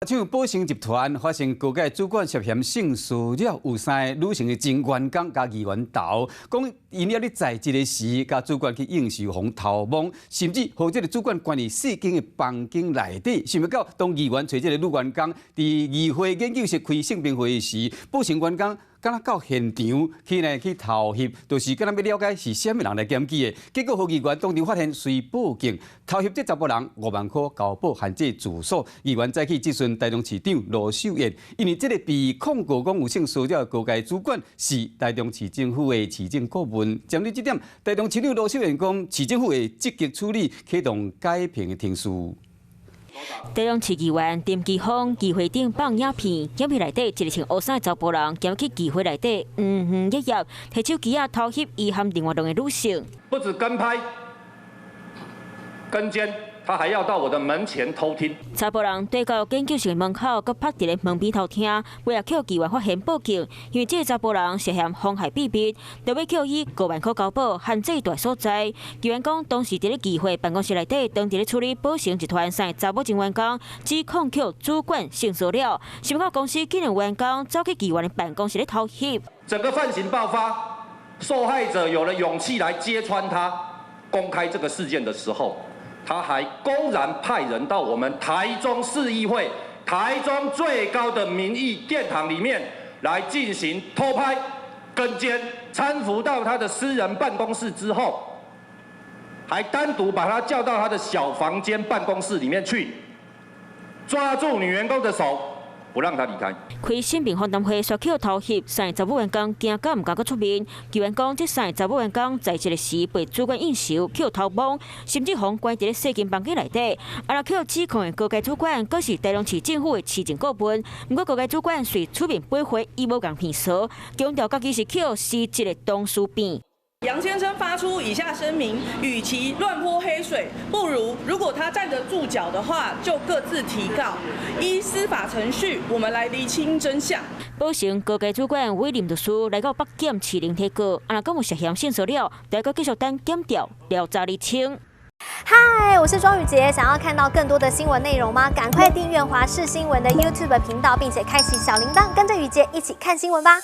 像宝盛集团发生高阶主管涉嫌性骚扰，有3个女性的前员工加议员斗，讲因了咧在职的时，甲主管去应酬互偷摸，甚至互这个主管关于4间的房间内底。想不到当议员找这个女员工，伫议会研究室开性平会议时，宝盛员工敢若到现场去偷翕，就是敢若要了解是啥物人来检举的。结果，议员当场发现，随报警偷翕这查甫人5万块交保限制住所。议员再去质询台中市长罗秀燕，因为这个被控告讲有性骚扰的高阶主管是台中市政府的市政顾问。针对这点，台中市长罗秀燕讲，市政府会积极处理，启动改评的程序。台中市议员陈其峰议会顶放影片，影片内底一个穿黑衫的查甫人走去议会内底，夜夜摕手机偷翕伊和另外2个女性。不止跟拍、跟监，他还要到我的门前偷听。查甫人对到研究室门口，佮趴伫咧门边偷听，为了叫议员发现报警，因为这个查甫人涉嫌妨害秘密，就要叫伊5万块交保，限制大所在。议员讲，当时伫咧议会办公室内底，当伫咧处理宝盛集团3个查某前员工指控叫主管性骚扰，想不到公司竟然有员工走去议员的办公室咧偷翕。整个犯行爆发，受害者有了勇气来揭穿他，公开这个事件的时候。他还公然派人到我们台中市议会、台中最高的民意殿堂里面来进行偷拍、跟监，搀扶到他的私人办公室之后，还单独把他叫到他的小房间办公室里面去，抓住女员工的手，不让他离开。开性平访谈会，刷口偷翕，3个查某员工惊到唔敢佮出面。议员讲，这3个查某员工在职的时被主管应酬，去偷摸，甚至互关伫咧4间房间内底。若去指控的高阶主管，佫是台中市政府的市政顾问。不过高阶主管随出面驳回，伊无共骗说，强调家己是去实质的当事变。杨先生发出以下声明：与其乱泼黑水，不如果他站得住脚的话，就各自提告，依司法程序，我们来厘清真相。宝盛高阶主管委任律师来到北检市林提告，若敢有涉嫌性骚扰，得个继续等检调调查厘清。嗨，我是庄宇杰，想要看到更多的新闻内容吗？赶快订阅华视新闻的 YouTube 频道，并且开启小铃铛，跟着宇杰一起看新闻吧。